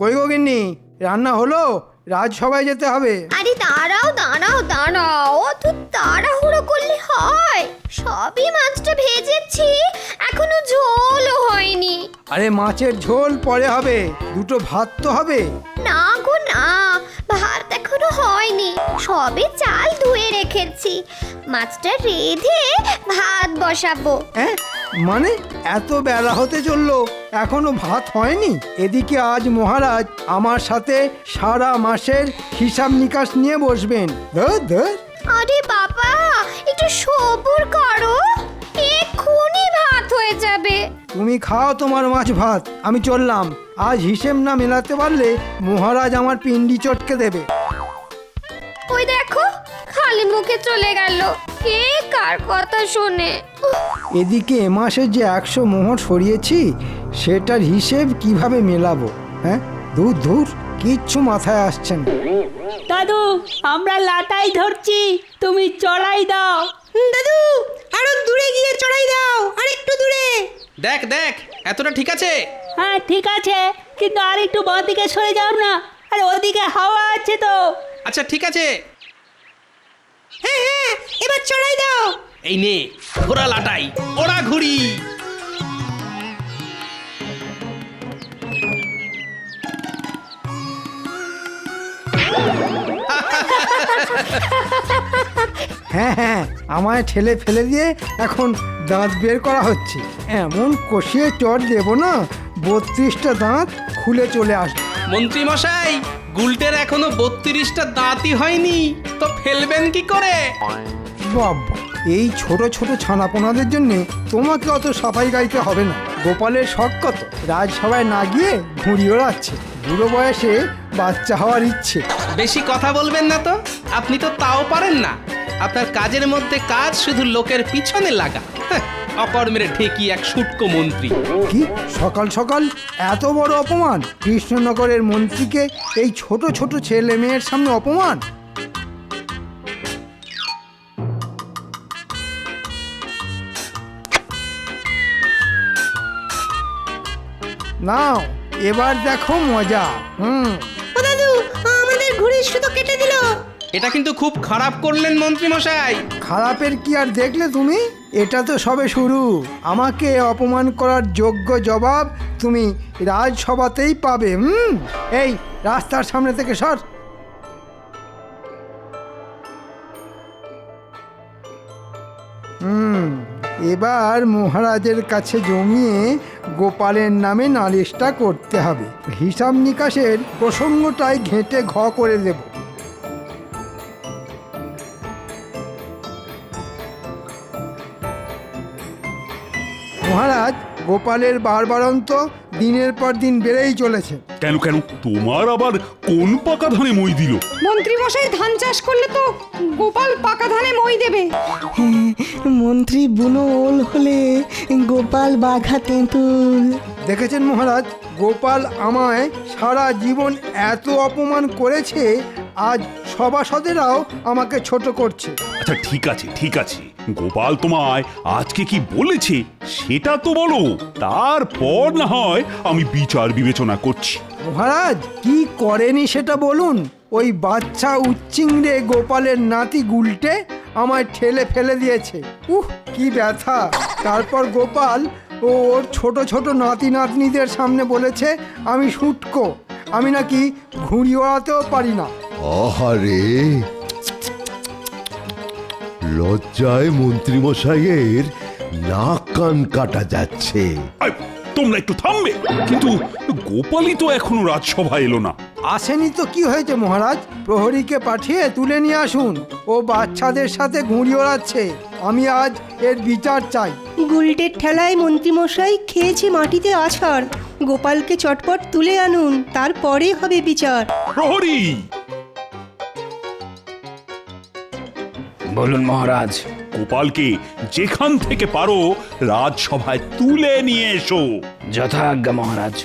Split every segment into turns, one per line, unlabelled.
কই গো গিন্নি, রান্না হলো? রাজসভায় যেতে হবে।
আরে দাঁড়াও দাঁড়াও দাঁড়াও, অত তাড়াহুড়ো করলে হয়? সবই মাছটা ভেজেছি, এখনো ঝোলও হয়নি।
আরে মাছের ঝোল পরে হবে, দুটো ভাত তো হবে।
না গো না, ভাত এখনো হয়নি, সবে চাল ধুয়ে রেখেছি। মাছটা রেঁধে ভাত বসাবো।
হ্যাঁ মানে এত বেলা হতে চললো, এখনো ভাত হয়নি? এদিকে আজ মহারাজ আমার সাথে সারা মাসের হিসাব নিকাশ নিয়ে বসবেন। ধর ধর।
আরে বাবা, একটু সবুর করো, এক্ষুনি ভাত হয়ে যাবে।
তুমি খাও তোমার মাছ ভাত, আমি চললাম। আজ হিসেব না মেলাতে পারলে মহারাজ আমার পিন্ডি চটকে দেবে।
ওই দেখো, খালি মুখে চলে গেল, কে কার কথা শোনে।
এদিকে এ মাসে যে 100 মোহর সরিয়েছি, সেটার হিসেব কিভাবে মেলাবো? হ্যাঁ দূর দূর, কিচ্ছু মাথায় আসছে না।
দাদু, আমরা লাটাই ধরছি, তুমি চড়াই দাও।
দাদু, আরো দূরে গিয়ে চড়াই দাও, আর একটু দূরে।
দেখ দেখ, এতটা ঠিক আছে?
হ্যাঁ ঠিক আছে, কিন্তু আর একটু বাঁ দিকে সরে যাও না, আর ওদিকে হাওয়া আছে তো।
আচ্ছা ঠিক আছে,
হ্যাঁ হ্যাঁ, এবার চড়াই দাও।
এই নে ঘোড়া লাটাই, ওরা ঘুড়ি।
হ্যাঁ হ্যাঁ, আমায় ঠেলে ফেলে দিয়ে এখন দাঁত বের করা হচ্ছে। এমন কষিয়ে চট দেবো না, 32টা দাঁত খুলে চলে আসবে।
মন্ত্রী মশাই, গুলটের এখনো 32টা দাঁতই হয়নি, তো ফেলবেন কি করে?
বাবা, এই ছোট ছোট ছানাপোনাদের জন্য তোমাকে অত সাফাই গাইতে হবে না। গোপালের শখ কত, রাজসভায় না গিয়ে ঘুড়ি ওড়াচ্ছে। বুড়ো বয়সে বাচ্চা হওয়ার ইচ্ছে।
বেশি কথা বলবেন না তো, আপনি তো তাও পারেন না। আপনার কাজের মধ্যে কাজ শুধু লোকের পিছনে লাগা। হ্যাঁ, অকর্মের ঠেকি এক শুটকো মন্ত্রী।
কি সকাল সকাল এত বড় অপমান! কৃষ্ণনগরের মন্ত্রীকে এই ছোট ছোট ছেলে মেয়ের সামনে অপমান! নাও এবার দেখো মজা।
ও দাদু, আমাদের ঘুড়ির সুতো কেটে দিল।
এটা কিন্তু খুব খারাপ করলেন মন্ত্রী মশাই।
খারাপের কি আর দেখলে তুমি? এটা তো সবে শুরু। আমাকে অপমান করার যোগ্য জবাব তুমি রাজসভাতেই পাবে। এই রাস্তার সামনে থেকে সর। এবার মহারাজের কাছে জমিয়ে গোপালের নামে নালিশটা করতে হবে। হিসাব নিকাশের প্রসঙ্গটাই ঘেঁটে ঘ করে দেব। মহারাজ, গোপালের বারবারন্ত দিনের পর দিন বেড়েই চলেছে।
কেন কেন, তোমার আবার কোন পাকা ধানে মই দিল?
মন্ত্রী মশাই ধান চাষ করলে তো গোপাল পাকা ধানে মই দেবে।
মন্ত্রী বুনো ওল হলে গোপাল বাঘা তেঁতুল।
দেখেছেন মহারাজ, গোপাল আমায় সারা জীবন এত অপমান করেছে, আজ সভাসদেরাও আমাকে ছোট করছে।
আচ্ছা ঠিক আছে ঠিক আছে, গোপাল তোমায় আজকে কি বলেছে সেটা তো বলো, তারপর না হয় আমি বিচার বিবেচনা করছি।
মহারাজ, কি করেনি সেটা বলুন। ওই বাচ্চা উচ্চিংড়ে গোপালের নাতি গুলটে আমায় ঠেলে ফেলে দিয়েছে। কি ব্যথা! তারপর গোপাল ও ওর ছোট ছোট নাতি নাতনিদের সামনে বলেছে আমি শুটকো, আমি নাকি ঘুড়ি ওড়াতেও পারি না।
আহারে, লজ্জায় মন্ত্রীমশাইয়ের নাক কান কাটা যাচ্ছে।
তোমরা একটু থামবে? কিন্তু গোপালই তো এখনো রাজসভায় এলো না।
আসেনি তো কি হয়েছে মহারাজ? প্রহরীকে পাঠিয়ে তুলে নিয়ে আসুন। ও বাচ্চাদের সাথে ঘুড়ি ওড়াচ্ছে, আমি আজ এর বিচার চাই।
গুলটের ঠেলায় মন্ত্রীমশাই খেয়েছে মাটিতে আছাড়। গোপালকে চটপট তুলে আনুন, তারপরে হবে বিচার।
প্রহরী!
বলুন মহারাজ।
গোপালকে যেখান থেকে পারো রাজসভায় তুলে নিয়ে এসো।
যথাজ্ঞা মহারাজ।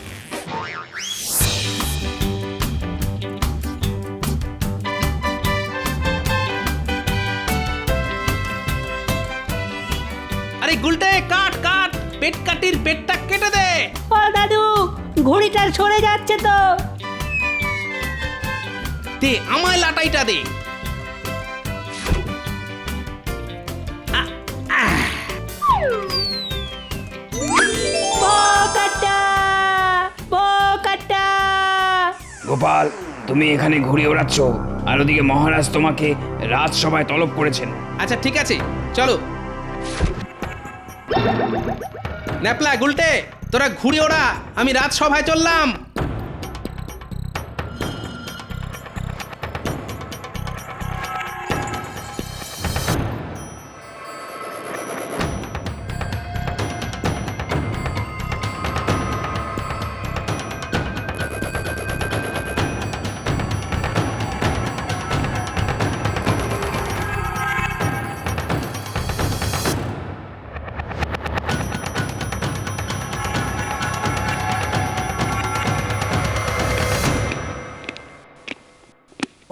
আরে গুলটে, কাট কাট, পেট কাটির পেটটা কেটে দে।
ও দাদু, ঘুড়িটা সরে যাচ্ছে তো।
দে আমায় লাটাইটা দে।
বোকাটা বোকাটা।
গোপাল, তুমি এখানে ঘুরে ওড়াচ্ছ, আর ওদিকে মহারাজ তোমাকে রাজসভায় তলব করেছেন।
আচ্ছা ঠিক আছে, চলো। ন্যাপলা গুলটে, তোরা ঘুরে ওড়া, আমি রাজসভায় চললাম।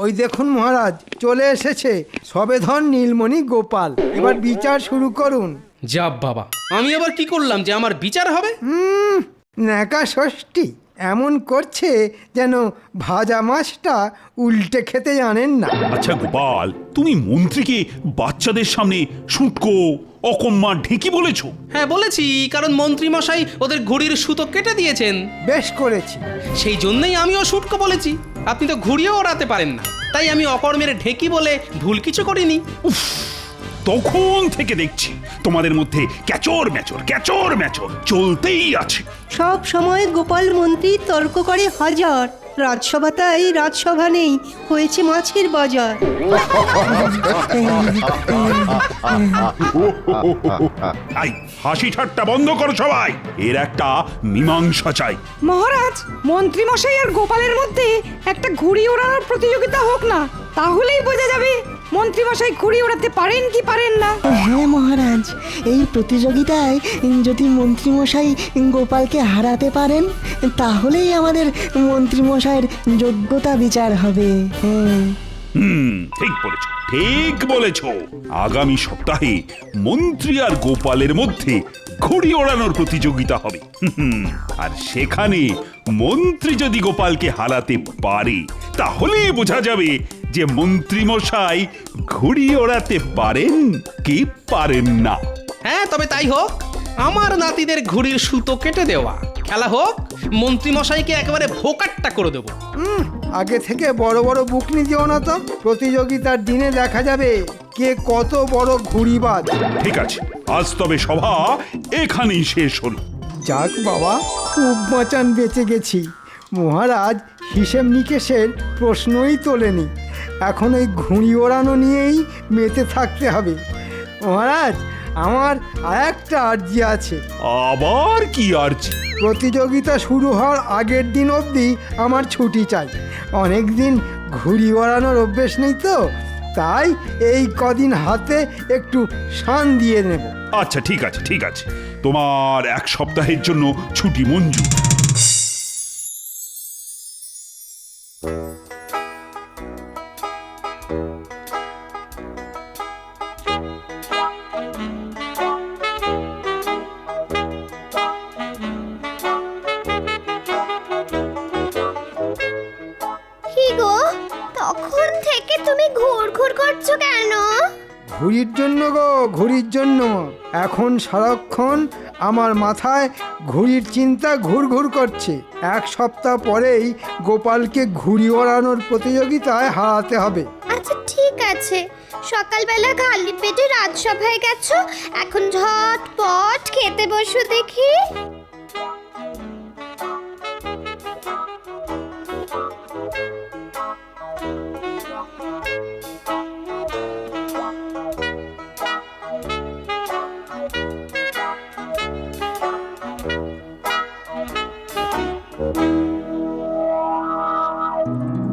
ওই দেখুন মহারাজ, চলে এসেছে সবেধন নীলমণি গোপাল। এবার বিচার শুরু করুন।
যা বাবা, আমি আবার কি করলাম যে আমার বিচার হবে?
ন্যাকা ষষ্ঠী এমন করছে যেন ভাজা মাছটা উল্টে খেতে জানেন না।
আচ্ছা গোপাল, তুমি মন্ত্রীকে বাচ্চাদের সামনে শুটকো অকম্মা ঢেকি বলেছো?
হ্যাঁ বলেছি, কারণ মন্ত্রী মশাই ওদের ঘুড়ির সুতো কেটে দিয়েছেন।
বেশ করেছি।
সেই জন্যই আমিও শুটকো বলেছি। আপনি তো ঘুড়িও ওড়াতে পারেন না, তাই আমি অকর্মের ঢেকি বলে ভুল কিছু করিনি।
উফ, তখন থেকে দেখছি তোমাদের মধ্যে ক্যাচর ম্যাচর চলতেই আছে।
সব সময় গোপাল মন্ত্রী তর্ক করে হাজার, রাজসভা তাই রাজসভা নেই, হয়েছে মাছের বাজার।
আই হাসি ঠাট্টা বন্ধ করো সবাই, এর একটা মীমাংসা চাই।
মহারাজ, মন্ত্রী মশাই আর গোপালের মধ্যে একটা ঘুড়ি ওড়ানোর প্রতিযোগিতা হোক না, তাহলেই বোঝা যাবে মন্ত্রী মশাই ঘুড়ি ওড়াতে পারেন কি পারেন না।
হ্যাঁ মহারাজ, এই প্রতিযোগিতায় যদি মন্ত্রীমশাই গোপালকে হারাতে পারেন তাহলেই আমাদের মন্ত্রীমশাইয়ের যোগ্যতা বিচার হবে। হ্যাঁ
ঠিক বলেছ। আগামী সপ্তাহে মন্ত্রী আর গোপালের মধ্যে ঘুড়ি ওড়ানোর প্রতিযোগিতা হবে। আর সেখানে মন্ত্রী যদি গোপালকে হারাতে পারে তাহলেই বোঝা যাবে যে মন্ত্রী মশাই ঘুড়ি ওড়াতে পারেন কি পারেন না।
হ্যাঁ, তবে তাই হোক। আমার নাতিদের ঘুড়ির সুতো কেটে দেওয়া, খেলা হোক। মন্ত্রী মশাইকে একেবারে ভোকাট্টা করে দেবো।
আগে থেকে বড় বড় বুকনি দিও না তো, প্রতিযোগিতার দিনে দেখা যাবে কে কত বড় ঘুড়িবাজ।
ঠিক আছে, আজ তবে সভা এখানেই শেষ হলো।
যাক বাবা, খুব বাঁচান বেঁচে গেছি। মহারাজ হিসেব নিকেশের প্রশ্নই তোলেনি, এখন ওই ঘুড়ি ওড়ানো নিয়েই মেতে থাকতে হবে। মহারাজ, আমার আর একটা আর্জি আছে।
আবার কি আর্জি?
প্রতিযোগিতা শুরু হওয়ার আগের দিন অবধি আমার ছুটি চাই। অনেক দিন ঘুড়ি ওড়ানোর অভ্যেস নেই তো, তাই এই কদিন হাতে একটু শান দিয়ে নেব।
আচ্ছা ঠিক আছে, তোমার এক সপ্তাহের জন্য ছুটি মঞ্জুর।
কি গো, তখন থেকে তুমি ঘুরঘুর করছো কেন?
ঘুড়ির জন্য গো, ঘুড়ির জন্য। এখন সারাক্ষণ আমার মাথায় ঘুড়ির চিন্তা ঘুরঘুর করছে। এক সপ্তাহ পরেই গোপালকে ঘুড়ি ওড়ানোর প্রতিযোগিতায় হারাতে হবে।
আচ্ছা ঠিক আছে, সকালবেলা খালি পেটে রাজসভায় গেছো, এখন ঝটপট খেতে বসো দেখি।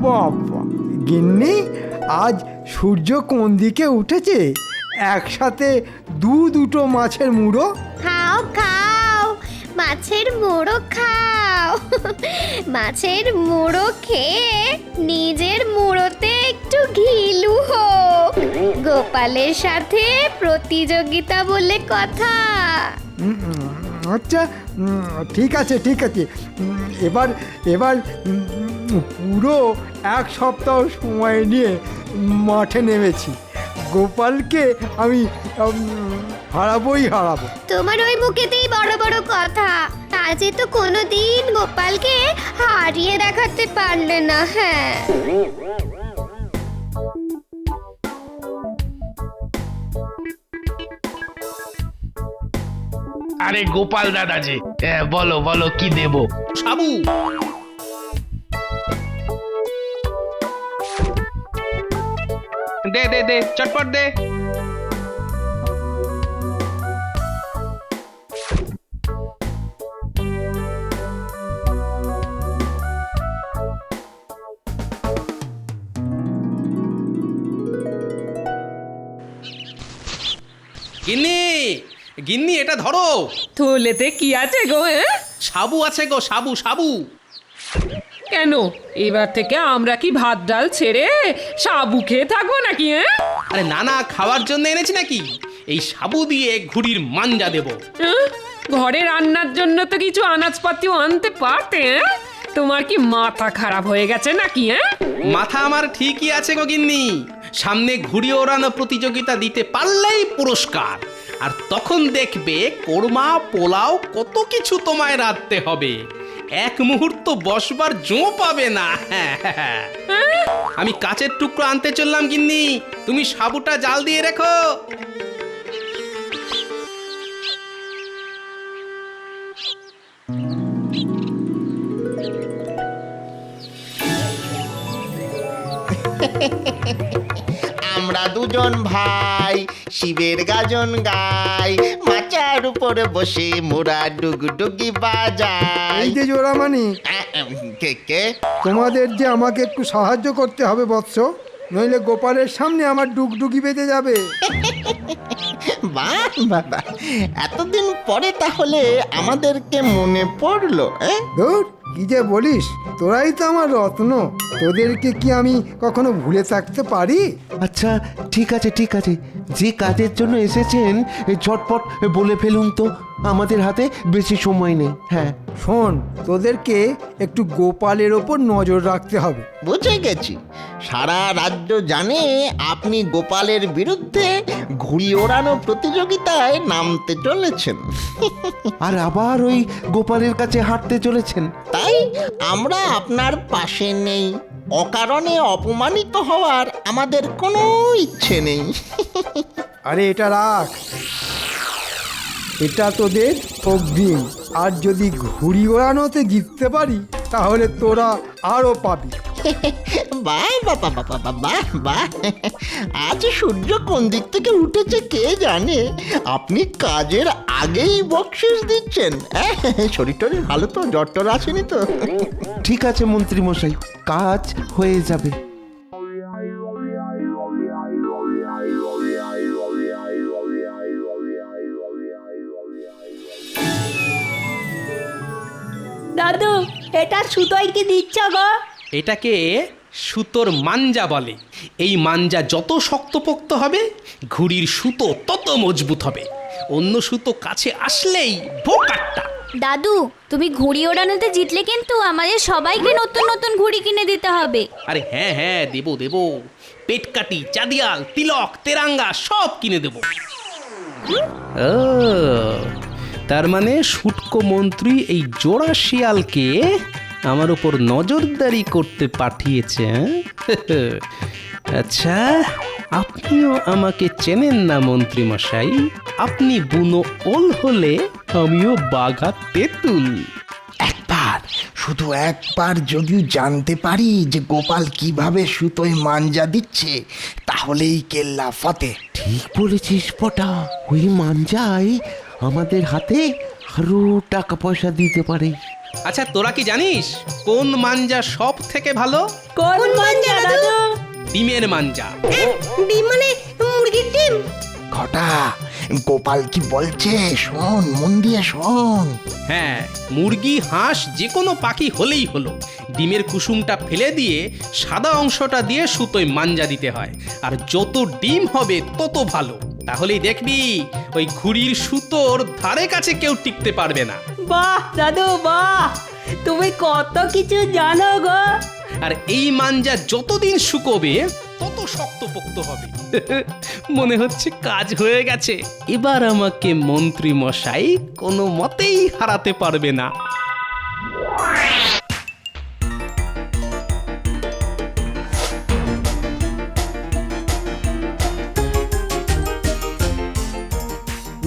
বাবা গিন্নি, আজ সূর্য কোন দিকে উঠেছে? একসাথে দুটো মাছের মুড়ো।
খাও খাও, মাছের মুড়ো খাও। মাছের মুড়ো খেয়ে নিজের মুড়োতে একটু ঘিলু হোক। গোপালের সাথে প্রতিযোগিতা বলে কথা।
আচ্ছা ঠিক আছে ঠিক আছে। এবার এবার পুরো এক সপ্তাহ সময় নিয়ে মাঠে নেমেছি। গোপালকে আমি হারাবোই হারাবো।
তোমার ওই মুখেতেই বড় বড় কথা, আজে তো কোনোদিন গোপালকে হারিয়ে দেখাতে পারলে না। হ্যাঁ,
আরে গোপাল দাদাজি, বলো বলো কি দেবো?
সাবু, দে দে দে, চটপট দে। গিন্নি, গিন্নি এটা ধরো।
থলেতে কি আছে গো?
সাবু আছে গো, সাবু সাবু।
কেন এবার থেকে আমরা কি ভাত ডাল ছেড়ে সাবু খেয়ে থাকবো নাকি?
আরে না না, খাওয়ার জন্য এনেছি নাকি। এই সাবু দিয়ে ঘুড়ির মাঞ্জা দেব।
ঘরে রান্নার জন্য তো কিছু আনাজপাতিও আনতে পারতে। তোমার কি মাথা খারাপ হয়ে গেছে নাকি?
মাথা আমার ঠিকই আছে গো গিন্নি। সামনে ঘুড়ি ওড়ানো প্রতিযোগিতা দিতে পারলেই পুরস্কার। আর তখন দেখবে কোরমা পোলাও কত কিছু তোমায় রাঁধতে হবে। এক মুহূর্ত বসবার জো পাবে না। আমি কাচের টুকরো আনতে চললাম গিন্নি, তুমি সাবুটা জাল দিয়ে রেখো।
আমরা দুজন ভাই শিবের গাজন গাই, মাচার উপরে বসে মোরা ডুগডুগি বাজাই।
এই যে জোড়ামানি,
কে কে?
তোমাদের যে আমাকে একটু সাহায্য করতে হবে বৎস, নইলে গোপালের সামনে আমার ডুগডুগি বেঁধে যাবে।
বাহ বাবা, এতদিন পরে তাহলে আমাদেরকে মনে পড়লো।
ধুর, কি যে বলিস, তোরাই তো আমার রত্ন। তোদেরকে কি আমি কখনো ভুলে থাকতে পারি?
আচ্ছা ঠিক আছে ঠিক আছে, যে কাজের জন্য এসেছেন ঝটপট বলে ফেলুন তো, আমাদের হাতে বেশি সময় নেই। হ্যাঁ
শোন, তোদেরকে একটু গোপালের ওপর নজর রাখতে হবে।
বুঝে গেছি, সারা রাজ্য জানে আপনি গোপালের বিরুদ্ধে ঘুড়ি ওড়ানো প্রতিযোগিতায় নামতে চলেছেন।
আর আবার ওই গোপালের কাছে হাঁটতে চলেছেন।
তাই আমরা আপনার পাশে নেই। অকারণে অপমানিত হওয়ার আমাদের কোনো ইচ্ছে নেই।
আরে এটা রাখ, এটা তোদের অগ্রিম। আর যদি ঘুড়ি ওড়ানোতে জিততে পারি তাহলে তোরা আরও পাবি।
বাহ বাবা বাবা বাহ বাহ, আজ সূর্য কোন দিক থেকে উঠেছে কে জানে, আপনি কাজের আগেই বকশিস দিচ্ছেন। শরীর টরীর ভালো তো? জ্বর টর আসেনি তো?
ঠিক আছে মন্ত্রী মশাই, কাজ হয়ে যাবে।
দাদু, এটা সুতোয় কি দিচ্ছ গো?
এটাকে সুতোর মাঞ্জা বলে। এই মাঞ্জা যত শক্তপোক্ত হবে ঘুড়ির সুতো তত মজবুত হবে। অন্য সুতো কাছে আসলেই বোকাট্টা।
দাদু, তুমি ঘুড়ি ওড়ানোতে জিতলে কিন্তু আমাদের সবাইকে নতুন নতুন ঘুড়ি কিনে দিতে হবে।
আরে হ্যাঁ হ্যাঁ, দেবো দেবো। পেটকাটি, চাঁদিয়াল, তিলক, তেরাঙ্গা সব কিনে দেবো। ও, তার মানে শুটকো মন্ত্রী এই জোড়া শিয়ালকে আমার উপর নজরদারি করতে পাঠিয়েছে। আচ্ছা, আপনিও আমাকে চেনেন না মন্ত্রী মশাই। আপনি বুনো ওল হলে আমিও বাঘা তেঁতুল।
একবার, শুধু একবার যদি জানতে পারি যে গোপাল কিভাবে সুতোয় মাঞ্জা দিচ্ছে, তাহলেই কেল্লা ফতে।
ঠিক বলেছিস পটা, ওই মাঞ্জাই আমাদের হাতে আরো টাকা পয়সা দিতে পারে।
আচ্ছা, তোরা কি জানিস কোন মাঞ্জা সব থেকে ভালো?
কোন মাঞ্জা দাদু?
ডিমের মাঞ্জা।
ডিম মানে মুরগির ডিম?
ঘটা, গোপাল কি বলছে শোন, মন দিয়ে শোন।
হ্যাঁ, মুরগি, হাঁস যে কোনো পাখি হলেই হলো। ডিমের কুসুমটা ফেলে দিয়ে সাদা অংশটা দিয়ে সুতোয় মাঞ্জা দিতে হয়। আর যত ডিম হবে তত ভালো। তাহলেই দেখবি ওই ঘুড়ির সুতোর ধারে কাছে কেউ টিকতে পারবে না।
বাহ দাদু বাহ, তুমি কত কিছু জানো গো।
আর এই মাঞ্জা যতদিন শুকোবে তত শক্তপোক্ত হবে। মনে হচ্ছে কাজ হয়ে গেছে, এবার আমাকে মন্ত্রী মশাই কোনো মতেই হারাতে পারবে না।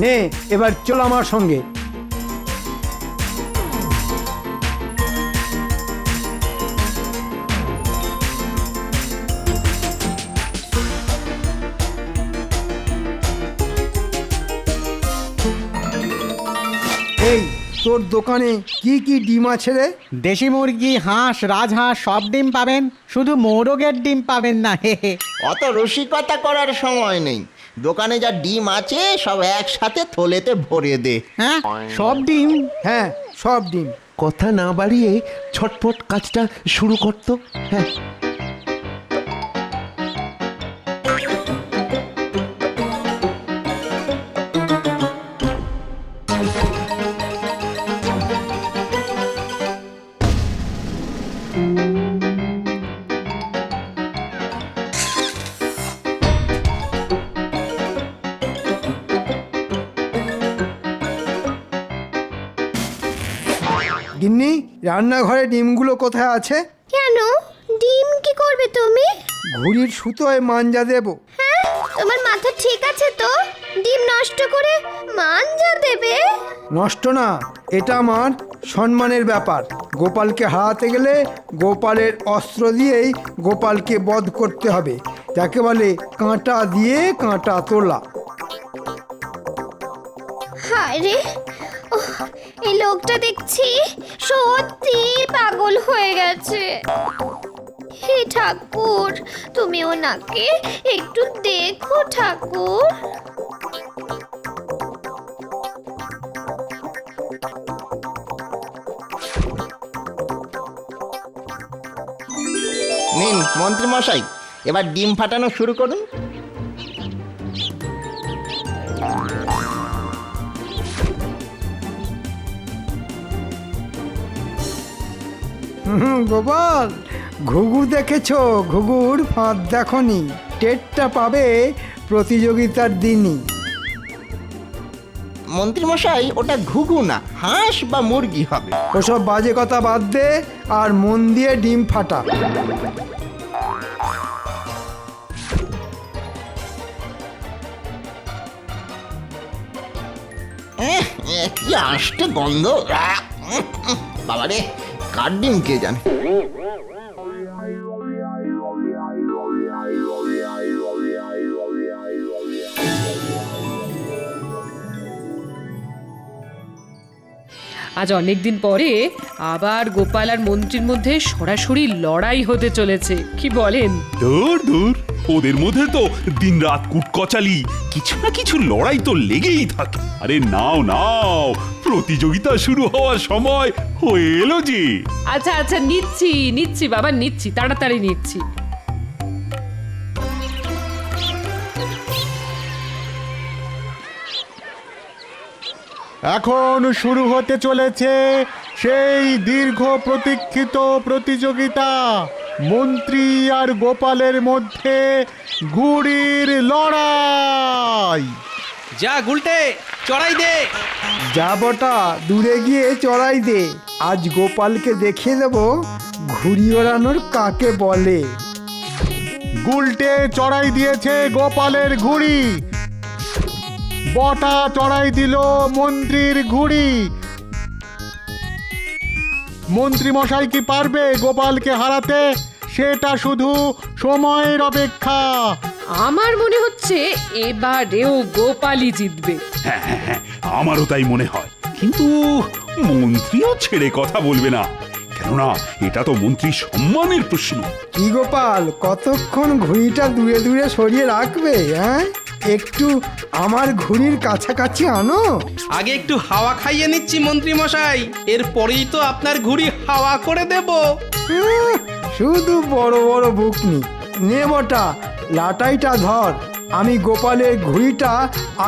নে এবার চল আমার সঙ্গে। এই তোর দোকানে কি কি ডিম আছে রে?
দেশি মুরগি, হাঁস, রাজহাঁস সব ডিম পাবেন, শুধু মোরগের ডিম পাবেন না।
অত রসিকতা করার সময় নেই, দোকানে যা ডিম আছে সব একসাথে থলেতে ভরে দে।
হ্যাঁ সব ডিম?
হ্যাঁ সব ডিম।
কথা না বাড়িয়ে ছটপট কাজটা শুরু করতো। হ্যাঁ
গিন্নি, রান্নাঘরে ডিমগুলো কোথায় আছে?
কেন, ডিম কি করবে তুমি?
ঘুড়ির সুতোয় মাঞ্জা দেব।
হ্যাঁ, তোমার মাথা ঠিক আছে তো? ডিম নষ্ট করে মাঞ্জা দেবে?
নষ্ট না, এটা আমার সম্মানের ব্যাপার। গোপালকে হারাতে গেলে গোপালের অস্ত্র দিয়েই গোপালকে বধ করতে হবে। যাকে বলে কাঁটা দিয়ে কাঁটা তোলা।
হায় রে, এই লোকটা দেখছি সত্যি পাগল হয়ে গেছে। হে ঠাকুর, তুমি ওনাকে একটু দেখো ঠাকুর।
নিন মন্ত্রী মশাই, এবার ডিম ফাটানো শুরু করুন।
গোপাল, ঘুঘু দেখেছো? ঘুঘুর ফাঁদ দেখনি, টেরটা পাবে প্রতিযোগিতার দিনই।
মন্ত্রী মশাই, ওটা ঘুঘু না, হাঁস বা মুরগি হবে।
ওসব বাজে কথা বাদ দে আর মন দিয়ে ডিম ফাটা।
কি আষ্টে গন্ধ! বাবারে, কার ডিম কে জানে।
আজ অনেকদিন পরে আবার গোপাল আর মন্ত্রীর মধ্যে সরাসরি লড়াই হতে চলেছে, কি বলেন?
দূর দূর, ওদের মধ্যে তো দিনরাত কুটকচালি, কিছু না কিছু লড়াই তো লেগেই থাকে। আরে নাও নাও, প্রতিযোগিতা শুরু হওয়ার সময় হয়ে এলো যে।
আচ্ছা আচ্ছা, নিচ্ছি নিচ্ছি বাবা, নিচ্ছি, তাড়াতাড়ি নিচ্ছি।
এখন শুরু হতে চলেছে সেই দীর্ঘ প্রতীক্ষিত প্রতিযোগিতা, মন্ত্রী আর গোপালের মধ্যে ঘুড়ির লড়াই।
যা গুলটে, চড়াই দে।
যা বটা, দূরে গিয়ে চড়াই দে। আজ গোপালকে দেখিয়ে দেব ঘুড়ি ওড়ানোর কাকে বলে।
গুলটে চড়াই দিয়েছে গোপালের ঘুড়ি, বটা চড়াই দিল মন্ত্রীর ঘুড়ি। মন্ত্রী মশাই কি পারবে গোপালকে হারাতে? সেটা শুধু সময়ের অপেক্ষা।
আমার মনে হচ্ছে এবারেও গোপালই জিতবে।
হ্যাঁ হ্যাঁ হ্যাঁ, আমারও তাই মনে হয়। কিন্তু মন্ত্রীও ছেড়ে কথা বলবে না, কেননা এটা তো মন্ত্রীর সম্মানের প্রশ্ন।
কি গোপাল, কতক্ষণ ঘুড়িটা দূরে দূরে সরিয়ে রাখবে? হ্যাঁ, একটু আমার ঘুড়ির কাছাকাছি আনো।
আগে একটু হাওয়া খাইয়ে নিচ্ছি মন্ত্রী মশাই, এরপরেই তো আপনার ঘুড়ি হাওয়া করে দেব।
শুধু বড় বড় বুকনি। নে বটা, লাটাইটা ধর, আমি গোপালের ঘুড়িটা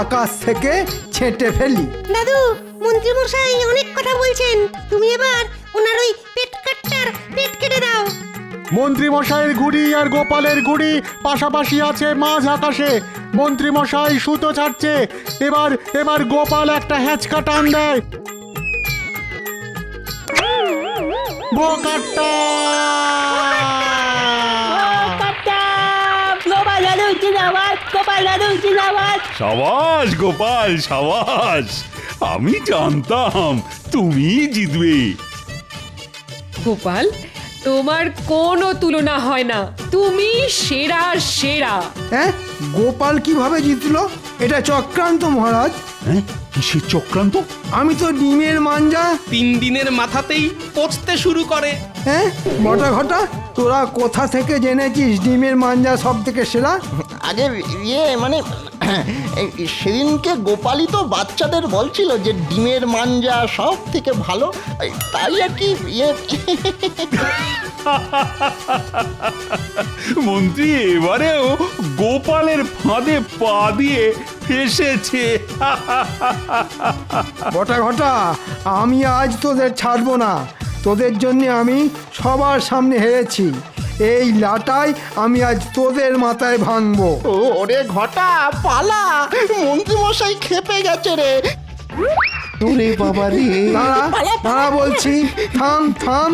আকাশ থেকে ছেঁটে ফেলি।
দাদু মন্ত্রী মশাই অনেক কথা বলছেন, তুমি এবার ওনার ওই পেট কেটে দাও।
মন্ত্রী মশাইয়ের ঘুড়ি আর গোপালের ঘুড়ি পাশাপাশি আছে মাঝ আকাশে। মন্ত্রী মশাই সুতো ছাড়ছে, এবার গোপাল একটা হ্যাঁচকা টান দেয়। বোকাট্টা!
গোপাল দাদু জিন্দাবাদ, গোপাল দাদু জিন্দাবাদ।
সাবাস গোপাল সাবাস, আমি জানতাম তুমি জিতবে।
গোপাল, তোমার কোনো তুলনা হয় না, তুমি সেরা সেরা।
হ্যাঁ, গোপাল কিভাবে জিতলো? এটা চক্রান্ত মহারাজ।
হ্যাঁ, কিসের চক্রান্ত?
আমি তো ডিমের মাঞ্জা।
3 দিনের মাথাতেই পচতে শুরু করে।
হ্যাঁ বটা ঘটা, তোরা কোথা থেকে জেনেছিস ডিমের মাঞ্জা সব থেকে সেরা?
আগে মানে সেদিনকে গোপালই তো বাচ্চাদের বলছিল যে ডিমের মাঞ্জা সব থেকে ভালো, তাই আর কি
মন্ত্রী এবারেও গোপালের ফাঁদে পা দিয়ে ফেসেছে।
বটা ঘটা, আমি আজ তোদের ছাড়বো না। তোদের জন্য আমি সবার সামনে হেরেছি। এই লাটাই আমি আজ তোদের মাথায় ভাঙবো।
ওরে ঘটা পালা, মন্ত্রী মশাই খেপে গেছে রে।
ওরে বাবা রে!
দাঁড়া বলছি, থাম।